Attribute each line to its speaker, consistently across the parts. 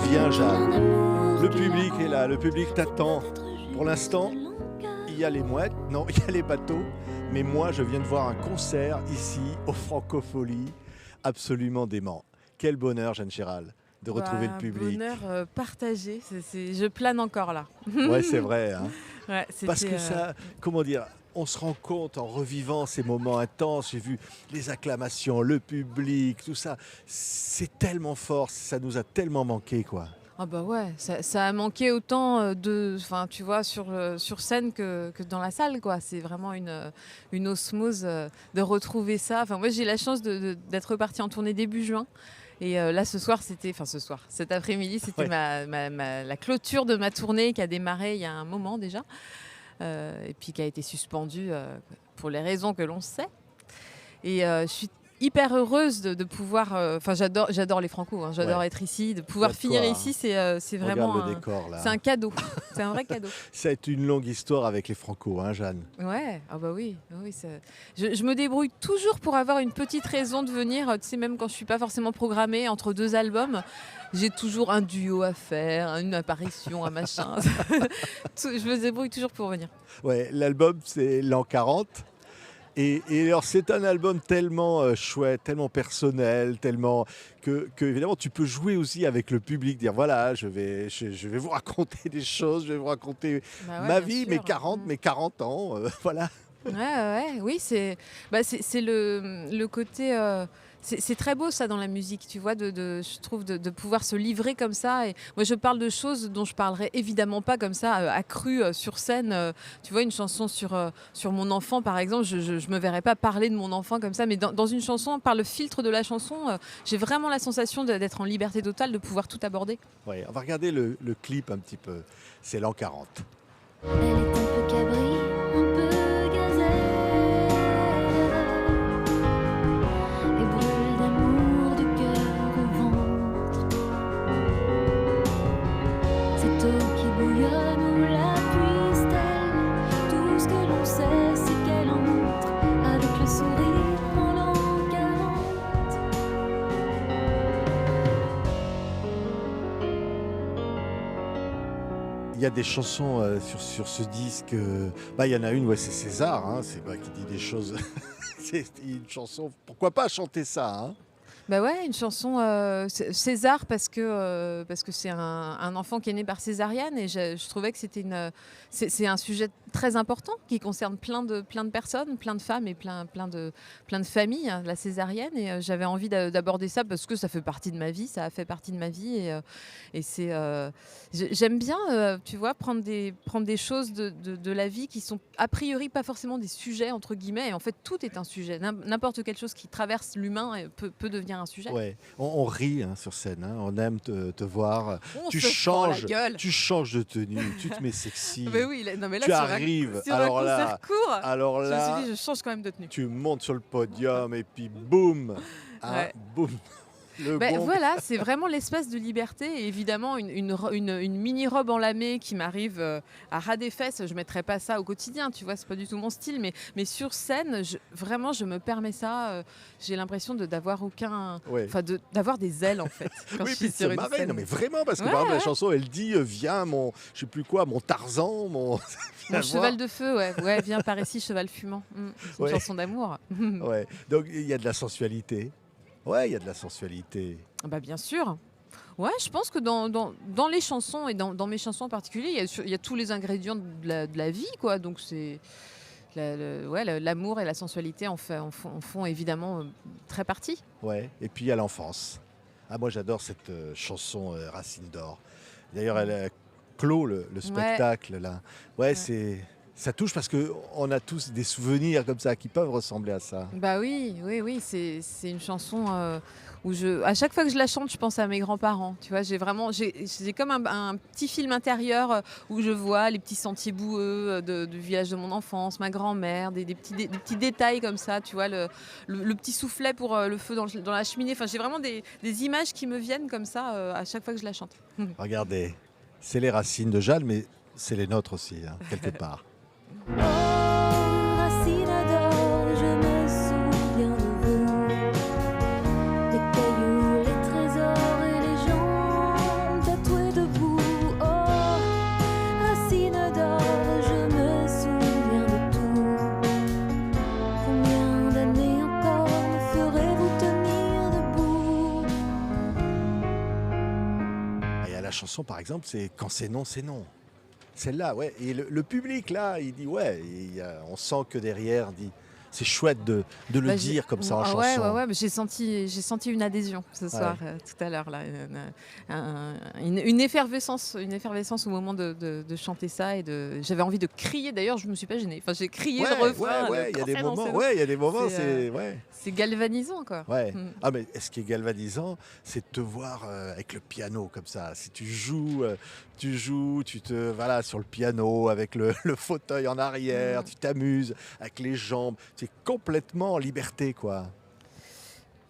Speaker 1: Viens, Jeanne. Le public est là, le public t'attend. Pour l'instant, il y a les mouettes, non, il y a les bateaux. Mais moi, je viens de voir un concert ici, au Francofolie, absolument dément. Quel bonheur, Jeanne Chéral, de retrouver le public.
Speaker 2: Bonheur partagé, je plane encore là.
Speaker 1: Ouais, c'est vrai. Hein.
Speaker 2: Ouais,
Speaker 1: parce que ça, comment dire, on se rend compte en revivant ces moments intenses. J'ai vu les acclamations, le public, tout ça. C'est tellement fort, ça nous a tellement manqué, quoi.
Speaker 2: Ah bah ouais, ça a manqué autant tu vois, sur scène que dans la salle, quoi. C'est vraiment une osmose de retrouver ça. Enfin, moi, j'ai la chance d'être repartie en tournée début juin. Et là, cet après-midi, c'était la clôture de ma tournée qui a démarré il y a un moment déjà. Et puis qui a été suspendue pour les raisons que l'on sait. Et je suis hyper heureuse de pouvoir... j'adore les Franco, hein, j'adore être ici. De pouvoir finir ici, c'est vraiment
Speaker 1: le décor, là.
Speaker 2: C'est un cadeau. C'est un vrai cadeau.
Speaker 1: Ça a été une longue histoire avec les Franco, hein, Jeanne.
Speaker 2: Ouais, ah bah oui. Je me débrouille toujours pour avoir une petite raison de venir. Tu sais, même quand je suis pas forcément programmée entre deux albums, j'ai toujours un duo à faire, une apparition, un machin. Je me débrouille toujours pour venir.
Speaker 1: Ouais, l'album, c'est l'an 40. Et alors, c'est un album tellement chouette, tellement personnel, tellement que évidemment, tu peux jouer aussi avec le public, dire voilà, je vais vous raconter des choses, je vais vous raconter ma vie, sûr. mes 40 ans, voilà.
Speaker 2: Oui, c'est le côté... C'est très beau ça dans la musique, tu vois, je trouve de pouvoir se livrer comme ça. Et moi, je parle de choses dont je parlerai évidemment pas comme ça, à cru sur scène. Tu vois, une chanson sur mon enfant, par exemple, je me verrais pas parler de mon enfant comme ça. Mais dans une chanson, par le filtre de la chanson, j'ai vraiment la sensation d'être en liberté totale, de pouvoir tout aborder.
Speaker 1: Oui, on va regarder le clip un petit peu. C'est l'an 40.
Speaker 3: Elle est un peu cabri, un peu gazelle, et brûle d'amour du cœur au ventre. Cette eau qui bouillonne ou la puise-t-elle? Tout ce que l'on sait, c'est qu'elle entre avec le sourire en l'an 40.
Speaker 1: Il y a des chansons sur ce disque. Il y en a une, c'est César, hein, qui dit des choses. C'est une chanson. Pourquoi pas chanter ça, hein?
Speaker 2: Bah ouais, une chanson César parce que c'est un enfant qui est né par césarienne et je trouvais que c'est un sujet très important qui concerne plein de personnes, plein de femmes et plein de familles, hein, la césarienne, et j'avais envie d'aborder ça parce que ça fait partie de ma vie, ça a fait partie de ma vie et c'est j'aime bien tu vois prendre des choses de la vie qui sont a priori pas forcément des sujets entre guillemets, et en fait tout est un sujet, n'importe quelle chose qui traverse l'humain peut devenir un sujet.
Speaker 1: Ouais. On rit sur scène, hein. On aime te voir. Tu changes de tenue, tu te mets sexy.
Speaker 2: Mais oui, non, mais là,
Speaker 1: tu arrives.
Speaker 2: Sur un concert court,
Speaker 1: alors là,
Speaker 2: je me suis dit, je change quand même de tenue.
Speaker 1: Tu montes sur le podium et puis boum, hein, boum.
Speaker 2: Voilà, c'est vraiment l'espace de liberté. Et évidemment, une mini-robe en lamé qui m'arrive à ras des fesses, je ne mettrais pas ça au quotidien, tu vois, c'est pas du tout mon style. Mais sur scène, je me permets ça. J'ai l'impression d'avoir d'avoir des ailes, en fait. Quand je suis sur une scène.
Speaker 1: Non, mais vraiment, parce que par exemple, la chanson, elle dit viens, mon Tarzan, mon
Speaker 2: cheval de feu, ouais, viens par ici, cheval fumant. C'est une chanson d'amour.
Speaker 1: Ouais. Donc, il y a de la sensualité. Ouais, il y a de la sensualité.
Speaker 2: Bah bien sûr. Ouais, je pense que dans les chansons et dans mes chansons en particulier, il y a tous les ingrédients de la vie, quoi. Donc c'est l'amour et la sensualité en font évidemment très partie.
Speaker 1: Ouais. Et puis il y a l'enfance. Ah, moi j'adore cette chanson Racine d'or. D'ailleurs, elle clôt le spectacle là. Ouais. Ça touche parce qu'on a tous des souvenirs comme ça qui peuvent ressembler à ça.
Speaker 2: Bah oui, c'est une chanson où à chaque fois que je la chante, je pense à mes grands-parents. Tu vois, j'ai comme un petit film intérieur où je vois les petits sentiers boueux du village de mon enfance, ma grand-mère, des petits détails comme ça. Tu vois, le petit soufflet pour le feu dans la cheminée. Enfin, j'ai vraiment des images qui me viennent comme ça à chaque fois que je la chante.
Speaker 1: Regardez, c'est les racines de Jeanne, mais c'est les nôtres aussi, hein, quelque part.
Speaker 3: Oh, racine d'or, je me souviens de vous. Les cailloux, les trésors et les gens de
Speaker 1: chanson, par exemple, c'est Quand c'est non, c'est non. Celle-là, ouais. Et le public, là, il dit ouais. On sent que derrière, dit c'est chouette de le
Speaker 2: Bah,
Speaker 1: dire comme ça en
Speaker 2: ah ouais, ouais,
Speaker 1: chanson.
Speaker 2: ouais, mais j'ai senti une adhésion ce soir, tout à l'heure, là, une effervescence au moment de chanter ça j'avais envie de crier. D'ailleurs, je me suis pas gênée. Enfin, j'ai crié le refrain.
Speaker 1: Ouais, il y a
Speaker 2: Quand
Speaker 1: des
Speaker 2: c'est non,
Speaker 1: moments,
Speaker 2: c'est non.
Speaker 1: ouais, il y a des moments,
Speaker 2: C'est,
Speaker 1: ouais.
Speaker 2: C'est galvanisant, quoi.
Speaker 1: Ouais.
Speaker 2: Mm.
Speaker 1: Ah, mais ce qui est galvanisant, c'est de te voir avec le piano comme ça. Si tu joues, voilà, sur le piano avec le fauteuil en arrière, tu t'amuses avec les jambes. C'est complètement en liberté, quoi.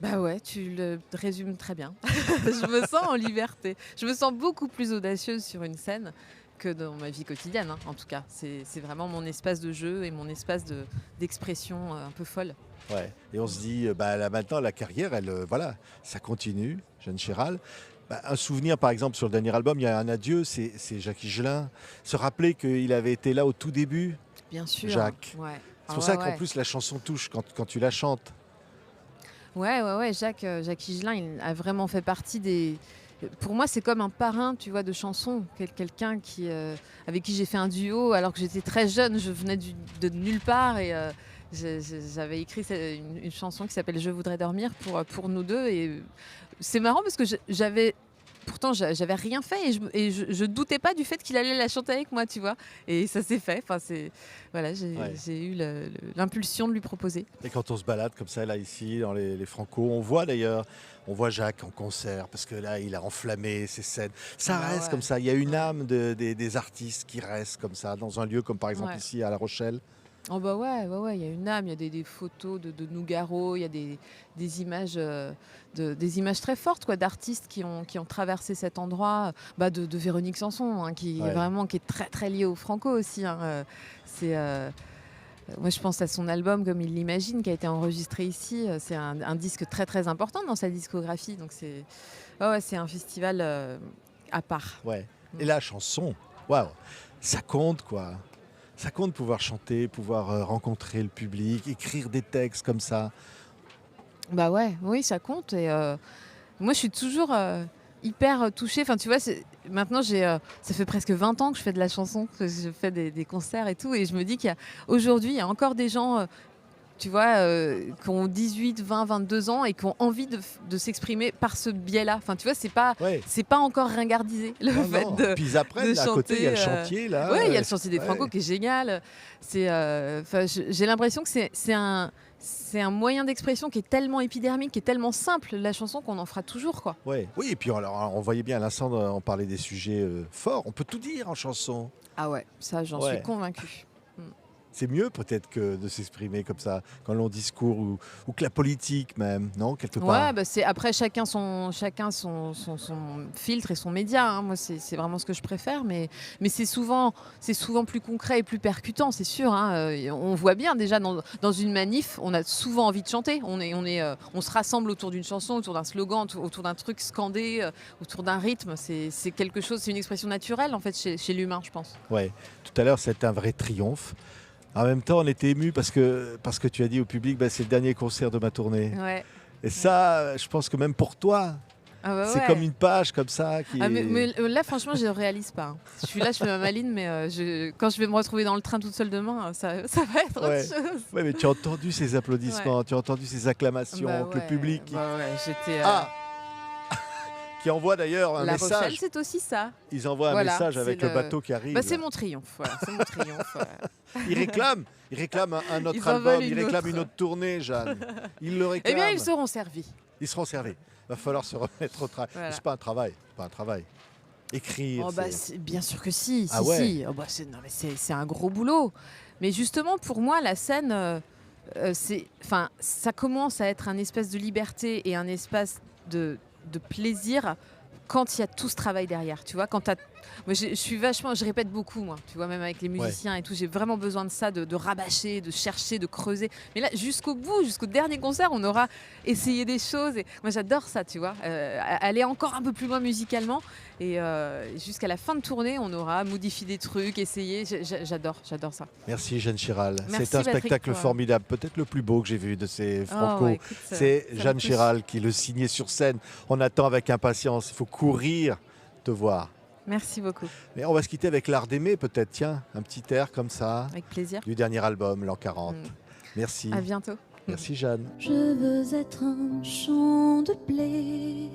Speaker 2: Bah ouais, tu le résumes très bien. Je me sens en liberté. Je me sens beaucoup plus audacieuse sur une scène que dans ma vie quotidienne, hein, en tout cas. C'est vraiment mon espace de jeu et mon espace d'expression un peu folle.
Speaker 1: Ouais. Et on se dit, bah, là maintenant, la carrière, voilà, ça continue, Jeanne Chéral. Bah, un souvenir, par exemple, sur le dernier album, il y a un adieu, c'est Jacques Higelin. Se rappeler qu'il avait été là au tout début,
Speaker 2: Bien sûr.
Speaker 1: Jacques.
Speaker 2: Ouais.
Speaker 1: C'est pour ça qu'en plus, la chanson touche quand tu la chantes.
Speaker 2: Ouais. Jacques Higelin, il a vraiment fait partie des. Pour moi, c'est comme un parrain, tu vois, de chansons. Quelqu'un avec qui j'ai fait un duo alors que j'étais très jeune. Je venais de nulle part et j'avais écrit une chanson qui s'appelle Je voudrais dormir pour nous deux. Et c'est marrant parce que pourtant, j'avais rien fait et je doutais pas du fait qu'il allait la chanter avec moi, tu vois. Et ça s'est fait. Enfin, voilà, j'ai eu l'impulsion de lui proposer.
Speaker 1: Et quand on se balade comme ça, là, ici, dans les Franco, on voit Jacques en concert, parce que là, il a enflammé ses scènes. Ça reste comme ça. Il y a une âme des artistes qui restent comme ça, dans un lieu comme par exemple ici à La Rochelle.
Speaker 2: Oh bah ouais, il y a une âme, il y a des photos de Nougaro, il y a des images, des images très fortes, quoi, d'artistes qui ont traversé cet endroit, de Véronique Sanson, hein, qui est très très liée au Franco aussi. Hein. Moi je pense à son album Comme il l'imagine, qui a été enregistré ici. C'est un disque très très important dans sa discographie, donc c'est un festival à part.
Speaker 1: Ouais. Et la chanson, waouh, ça compte, quoi. Ça compte pouvoir chanter, pouvoir rencontrer le public, écrire des textes comme ça.
Speaker 2: Bah ouais, oui, ça compte. Et moi, je suis toujours hyper touchée. Enfin, tu vois, maintenant, ça fait presque 20 ans que je fais de la chanson, que je fais des concerts et tout. Et je me dis qu'aujourd'hui, il y a encore des gens, tu vois, qui ont 18, 20, 22 ans et qui ont envie de s'exprimer par ce biais-là. Enfin, tu vois, c'est pas encore ringardisé, le fait de
Speaker 1: Puis après,
Speaker 2: de
Speaker 1: à côté, il y a le
Speaker 2: chanter,
Speaker 1: chantier, là.
Speaker 2: Oui, il y a le chantier des Franco qui est génial. J'ai l'impression que c'est un moyen d'expression qui est tellement épidermique, qui est tellement simple, la chanson, qu'on en fera toujours, quoi.
Speaker 1: Ouais. Oui, et puis on voyait bien à l'instant, on parlait des sujets forts. On peut tout dire en chanson.
Speaker 2: Ah ouais, ça, j'en suis convaincue.
Speaker 1: C'est mieux peut-être que de s'exprimer comme ça, quand l'on discours ou que la politique même, non, quelque part.
Speaker 2: Ouais, c'est après chacun son filtre et son média. Hein. Moi, c'est vraiment ce que je préfère, mais c'est souvent plus concret et plus percutant, c'est sûr. Hein. On voit bien déjà dans une manif, on a souvent envie de chanter. On se rassemble autour d'une chanson, autour d'un slogan, autour d'un truc scandé, autour d'un rythme. C'est quelque chose, c'est une expression naturelle en fait chez l'humain, je pense.
Speaker 1: Ouais. Tout à l'heure, c'était un vrai triomphe. En même temps, on était émus parce que tu as dit au public, c'est le dernier concert de ma tournée.
Speaker 2: Ouais.
Speaker 1: Et ça, je pense que même pour toi, c'est comme une page comme ça.
Speaker 2: Mais là, franchement, je ne réalise pas. Hein. Je suis là, je fais ma maline, mais quand je vais me retrouver dans le train toute seule demain, ça va être autre chose.
Speaker 1: Ouais, mais tu as entendu ces applaudissements, tu as entendu ces acclamations, que le public
Speaker 2: j'étais...
Speaker 1: qui envoie d'ailleurs un
Speaker 2: La
Speaker 1: message.
Speaker 2: Rochelle, c'est aussi ça.
Speaker 1: Ils envoient un message avec le bateau qui arrive.
Speaker 2: C'est mon triomphe. Voilà, c'est mon triomphe.
Speaker 1: Ils réclament un autre album, ils réclament une autre tournée, Jeanne. Ils le réclament.
Speaker 2: Eh bien, ils seront servis.
Speaker 1: Ils seront servis. Il va falloir se remettre au travail. Voilà. C'est pas un travail. Écrire.
Speaker 2: Bien sûr que si.
Speaker 1: Ah ouais.
Speaker 2: Si. C'est un gros boulot. Mais justement, pour moi, la scène, ça commence à être un espace de liberté et un espace de plaisir quand il y a tout ce travail derrière, tu vois. Moi, je répète beaucoup, moi, tu vois, même avec les musiciens et tout, j'ai vraiment besoin de ça, de rabâcher, de chercher, de creuser. Mais là, jusqu'au bout, jusqu'au dernier concert, on aura essayé des choses. Et moi, j'adore ça, tu vois, aller encore un peu plus loin musicalement. Et jusqu'à la fin de tournée, on aura modifié des trucs, essayé. J'adore ça.
Speaker 1: Merci Jeanne Chéral.
Speaker 2: Merci,
Speaker 1: c'est un
Speaker 2: Patrick,
Speaker 1: spectacle formidable, peut-être le plus beau que j'ai vu de ces Franco.
Speaker 2: Écoute,
Speaker 1: c'est Jeanne Chéral qui le signait sur scène. On attend avec impatience. Il faut courir te voir.
Speaker 2: Merci beaucoup.
Speaker 1: Mais on va se quitter avec l'art d'aimer peut-être, tiens, un petit air comme ça,
Speaker 2: Avec plaisir.
Speaker 1: du dernier album, l'an 40.
Speaker 2: Mm.
Speaker 1: Merci.
Speaker 2: À bientôt.
Speaker 1: Merci Jeanne.
Speaker 3: Je veux être un champ de blé